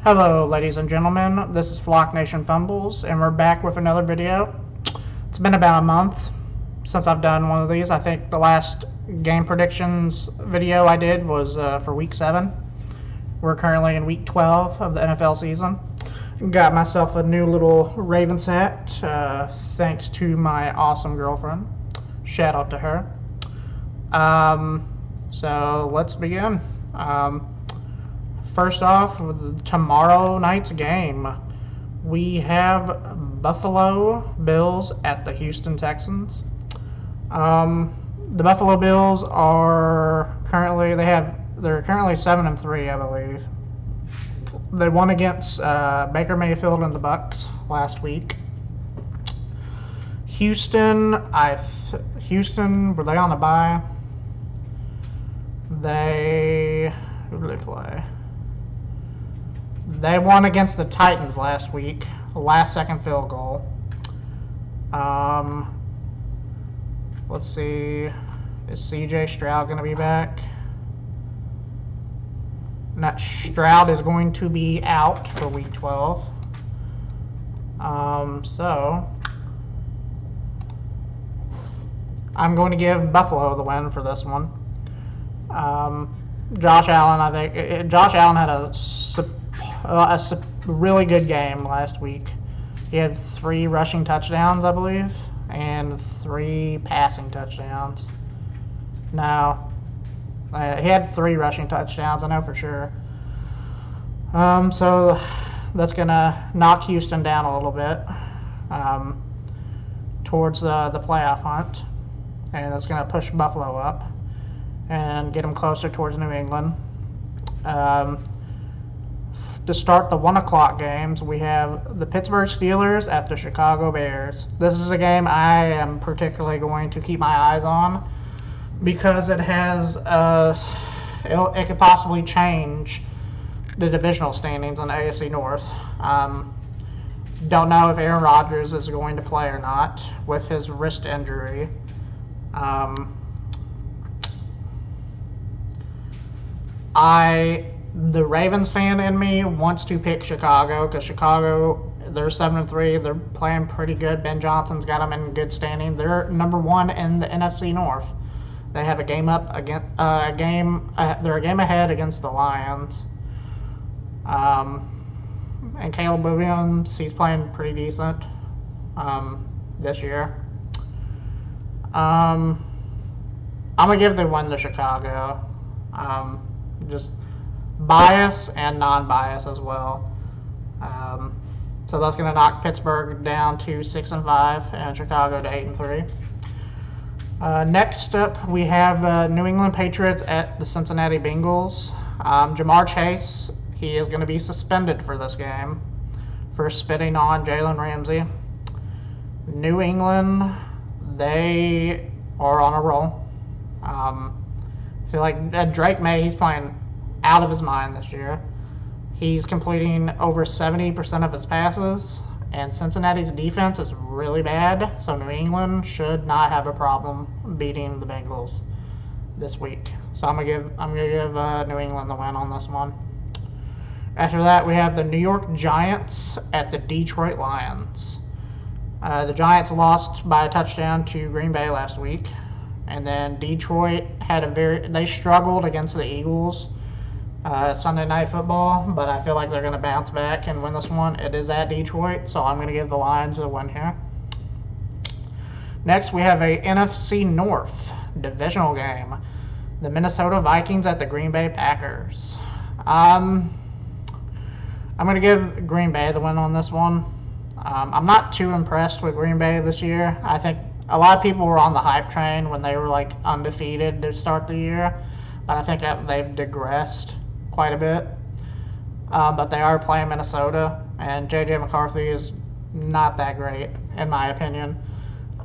Hello ladies and gentlemen, this is Flock Nation Fumbles and we're back with another video. It's been about a month since I've done one of these. I think the last game predictions video I did was for week 7. We're currently in week 12 of the NFL season. Got myself a new little Ravens hat thanks to my awesome girlfriend. Shout out to her. So let's begin. First off, with tomorrow night's game, we have Buffalo Bills at the Houston Texans. The Buffalo Bills are currently they're currently 7-3, I believe. They won against Baker Mayfield and the Bucks last week. Houston, were they on a bye? Who did they play? They won against the Titans last week, last second field goal. Let's see, is CJ Stroud going to be back? Stroud is going to be out for week 12. So I'm going to give Buffalo the win for this one. Josh Allen had a really good game last week. He had 3 rushing touchdowns, I believe, and 3 passing touchdowns. Now, he had 3 rushing touchdowns, I know for sure. So that's gonna knock Houston down a little bit towards the playoff hunt, and that's gonna push Buffalo up and get them closer towards New England. To start the 1 o'clock games, we have the Pittsburgh Steelers at the Chicago Bears. This is a game I am particularly going to keep my eyes on because it has it could possibly change the divisional standings in the AFC North. Don't know if Aaron Rodgers is going to play or not with his wrist injury. The Ravens fan in me wants to pick Chicago because Chicago, they're 7-3. They're playing pretty good. Ben Johnson's got them in good standing. They're number 1 in the NFC North. They have a game up against they're a game ahead against the Lions. And Caleb Williams, he's playing pretty decent this year. I'm gonna give the win to Chicago. Just bias and non-bias as well. So that's going to knock Pittsburgh down to 6-5 and Chicago to 8-3. Next up, we have New England Patriots at the Cincinnati Bengals. Jamar Chase, he is going to be suspended for this game for spitting on Jalen Ramsey. New England, they are on a roll. I feel like Drake May, he's playing out of his mind this year. He's completing over 70% of his passes, and Cincinnati's defense is really bad, so New England should not have a problem beating the Bengals this week. So I'm gonna give New England the win on this one. After that, we have the New York Giants at the Detroit Lions. The Giants lost by a touchdown to Green Bay last week, and then Detroit they struggled against the Eagles Sunday Night Football, but I feel like they're going to bounce back and win this one. It is at Detroit, so I'm going to give the Lions a win here. Next, we have a NFC North divisional game. The Minnesota Vikings at the Green Bay Packers. I'm going to give Green Bay the win on this one. I'm not too impressed with Green Bay this year. I think a lot of people were on the hype train when they were like undefeated to start the year, but I think that they've digressed quite a bit. But they are playing Minnesota, and J.J. McCarthy is not that great, in my opinion.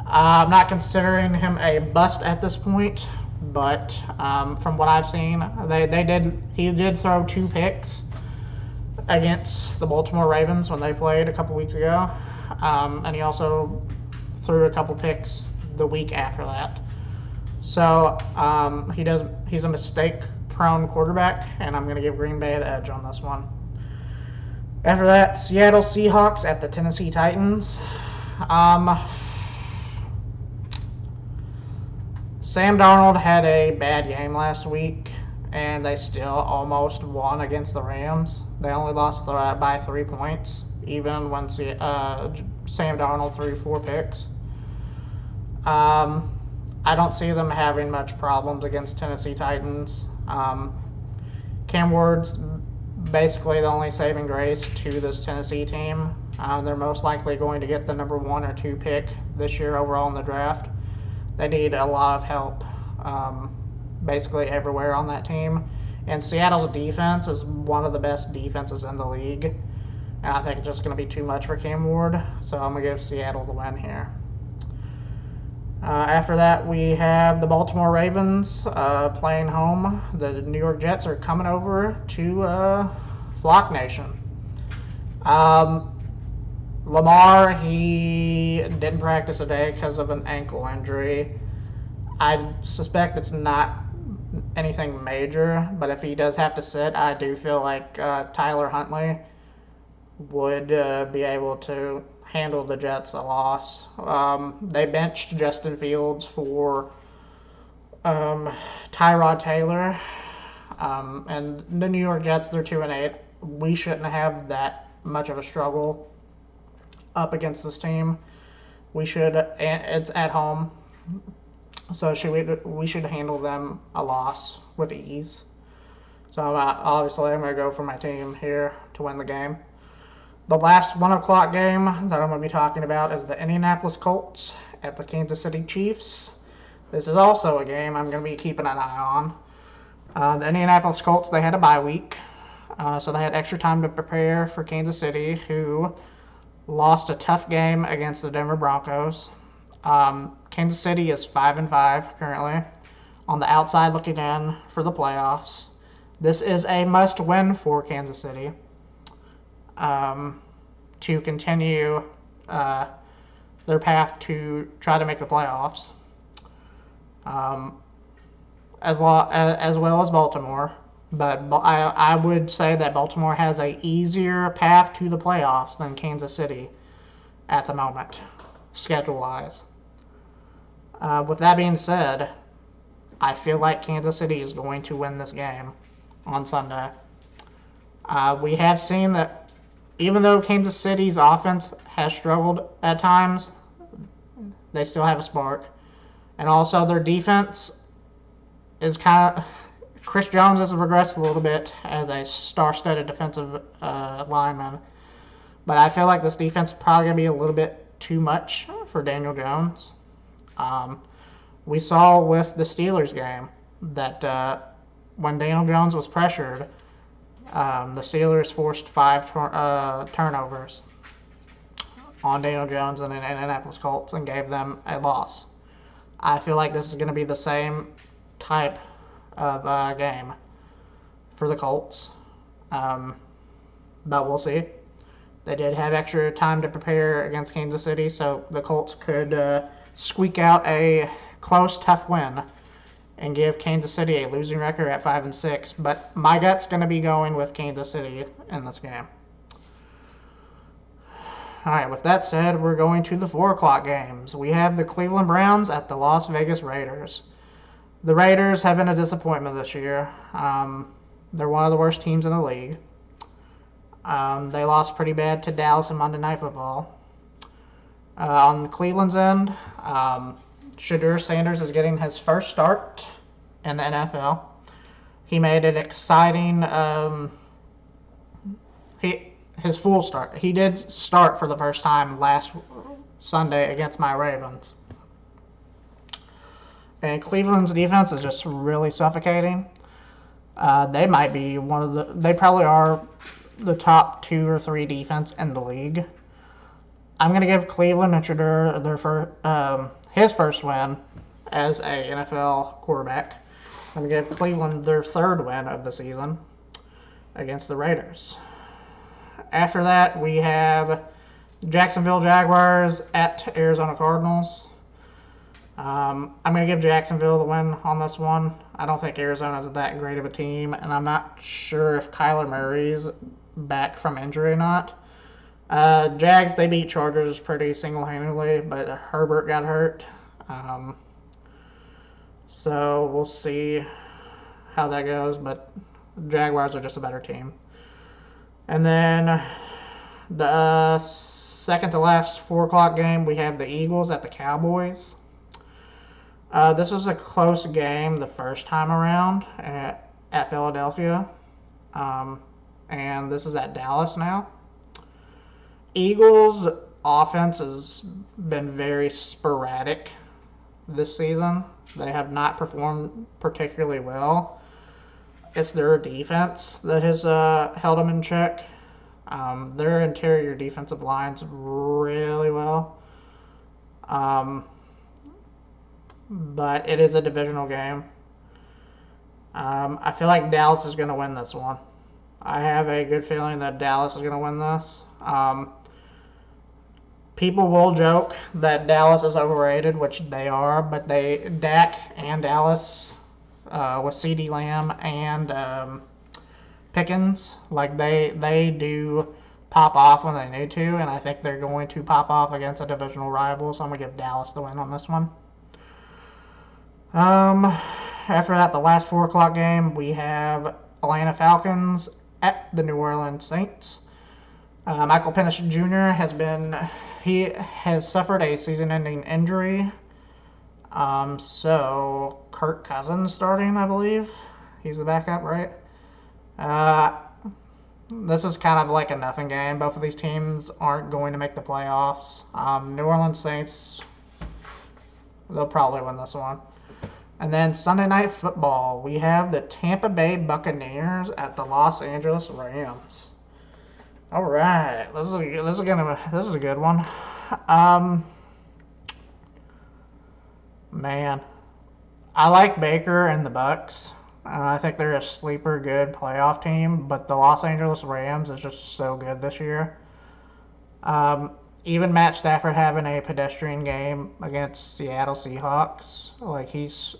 I'm not considering him a bust at this point, but from what I've seen, he did throw 2 picks against the Baltimore Ravens when they played a couple weeks ago, and he also threw a couple picks the week after that. So he's a mistake-prone quarterback, and I'm going to give Green Bay the edge on this one. After that, Seattle Seahawks at the Tennessee Titans. Sam Darnold had a bad game last week, and they still almost won against the Rams. They only lost by 3 points, even when Sam Darnold threw 4 picks. I don't see them having much problems against Tennessee Titans. Cam Ward's basically the only saving grace to this Tennessee team. They're most likely going to get the number 1 or 2 pick this year overall in the draft. They need a lot of help basically everywhere on that team. And Seattle's defense is one of the best defenses in the league. And I think it's just going to be too much for Cam Ward. So I'm going to give Seattle the win here. After that, we have the Baltimore Ravens playing home. The New York Jets are coming over to Flock Nation. Lamar, he didn't practice today because of an ankle injury. I suspect it's not anything major, but if he does have to sit, I do feel like Tyler Huntley would be able to handle the Jets a loss. They benched Justin Fields for Tyrod Taylor, and the New York Jets, they're 2-8. We shouldn't have that much of a struggle up against this team. We should, and it's at home, so we should handle them a loss with ease. So obviously I'm going to go for my team here to win the game. The last 1 o'clock game that I'm going to be talking about is the Indianapolis Colts at the Kansas City Chiefs. This is also a game I'm going to be keeping an eye on. The Indianapolis Colts, they had a bye week, so they had extra time to prepare for Kansas City, who lost a tough game against the Denver Broncos. Kansas City is 5-5 currently, on the outside looking in for the playoffs. This is a must-win for Kansas City to continue their path to try to make the playoffs, as well as Baltimore. But I would say that Baltimore has an easier path to the playoffs than Kansas City at the moment, schedule-wise. With that being said, I feel like Kansas City is going to win this game on Sunday. We have seen that even though Kansas City's offense has struggled at times, they still have a spark. And also their defense is kind of... Chris Jones has regressed a little bit as a star-studded defensive lineman. But I feel like this defense is probably going to be a little bit too much for Daniel Jones. We saw with the Steelers game that when Daniel Jones was pressured, the Steelers forced 5 turnovers on Daniel Jones and the Indianapolis Colts and gave them a loss. I feel like this is going to be the same type of game for the Colts, but we'll see. They did have extra time to prepare against Kansas City, so the Colts could squeak out a close, tough win and give Kansas City a losing record at 5-6. But my gut's going to be going with Kansas City in this game. All right, with that said, we're going to the 4 o'clock games. We have the Cleveland Browns at the Las Vegas Raiders. The Raiders have been a disappointment this year. They're one of the worst teams in the league. They lost pretty bad to Dallas in Monday Night Football. On Cleveland's end, Shedeur Sanders is getting his first start in the NFL. He made an exciting... his full start. He did start for the first time last Sunday against my Ravens. And Cleveland's defense is just really suffocating. They might be they probably are the top 2 or 3 defense in the league. I'm going to give Cleveland and Shedeur his first win as a NFL quarterback. I'm going to give Cleveland their 3rd win of the season against the Raiders. After that, we have Jacksonville Jaguars at Arizona Cardinals. I'm going to give Jacksonville the win on this one. I don't think Arizona is that great of a team, and I'm not sure if Kyler Murray's back from injury or not. Jags, they beat Chargers pretty single-handedly, but Herbert got hurt. So we'll see how that goes, but Jaguars are just a better team. And then the second to last 4 o'clock game, we have the Eagles at the Cowboys. This was a close game the first time around at Philadelphia. And this is at Dallas now. Eagles' offense has been very sporadic this season. They have not performed particularly well. It's their defense that has held them in check. Their interior defensive line's really well. But it is a divisional game. I feel like Dallas is going to win this one. I have a good feeling that Dallas is going to win this. People will joke that Dallas is overrated, which they are, but Dak and Dallas with CeeDee Lamb and Pickens, like they do pop off when they need to, and I think they're going to pop off against a divisional rival, so I'm going to give Dallas the win on this one. After that, the last 4 o'clock game, we have Atlanta Falcons at the New Orleans Saints. Michael Penix Jr. has suffered a season-ending injury. So Kirk Cousins starting, I believe. He's the backup, right? This is kind of like a nothing game. Both of these teams aren't going to make the playoffs. New Orleans Saints, they'll probably win this one. And then Sunday Night Football, we have the Tampa Bay Buccaneers at the Los Angeles Rams. All right, this is a good one. Man, I like Baker and the Bucs. I think they're a sleeper good playoff team, but the Los Angeles Rams is just so good this year. Even Matt Stafford having a pedestrian game against Seattle Seahawks, like he's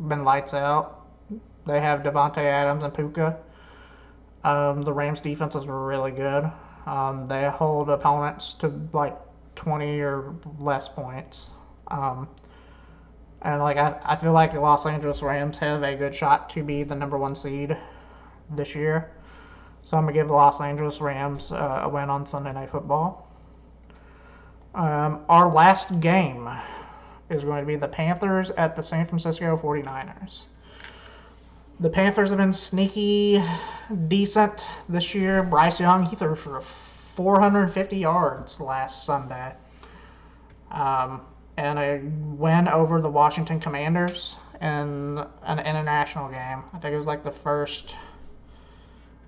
been lights out. They have Devontae Adams and Puka. The Rams defense is really good. They hold opponents to like 20 or less points. And like I feel like the Los Angeles Rams have a good shot to be the #1 seed this year. So I'm going to give the Los Angeles Rams a win on Sunday Night Football. Our last game is going to be the Panthers at the San Francisco 49ers. The Panthers have been sneaky decent this year. Bryce Young, he threw for 450 yards last Sunday. And a win over the Washington Commanders in an international game. I think it was like the first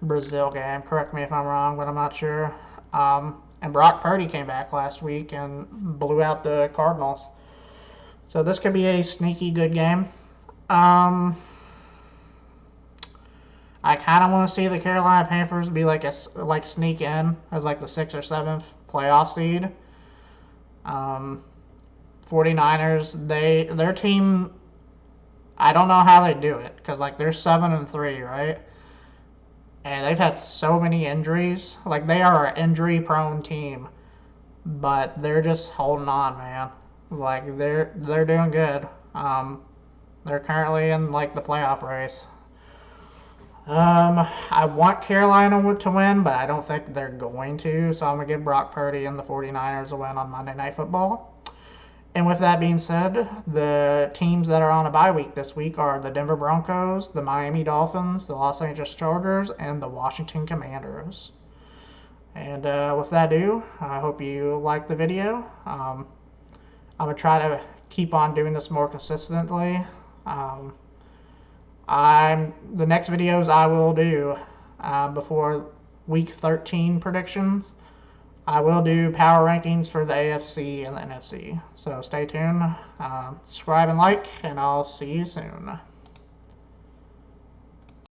Brazil game. Correct me if I'm wrong, but I'm not sure. And Brock Purdy came back last week and blew out the Cardinals. So this could be a sneaky good game. I kind of want to see the Carolina Panthers be like sneak in as like the 6th or 7th playoff seed. 49ers, their team, I don't know how they do it because like they're 7-3, right? And they've had so many injuries. Like they are an injury-prone team, but they're just holding on, man. Like they're doing good. They're currently in like the playoff race. I want Carolina to win, but I don't think they're going to. So I'm gonna give Brock Purdy and the 49ers a win on Monday Night Football. And with that being said, the teams that are on a bye week this week are the Denver Broncos, the Miami Dolphins, the Los Angeles Chargers, and the Washington Commanders. And with that ado, I hope you liked the video. I'm going to try to keep on doing this more consistently. The next videos I will do before Week 13 predictions, I will do power rankings for the AFC and the NFC. So stay tuned, subscribe and like, and I'll see you soon.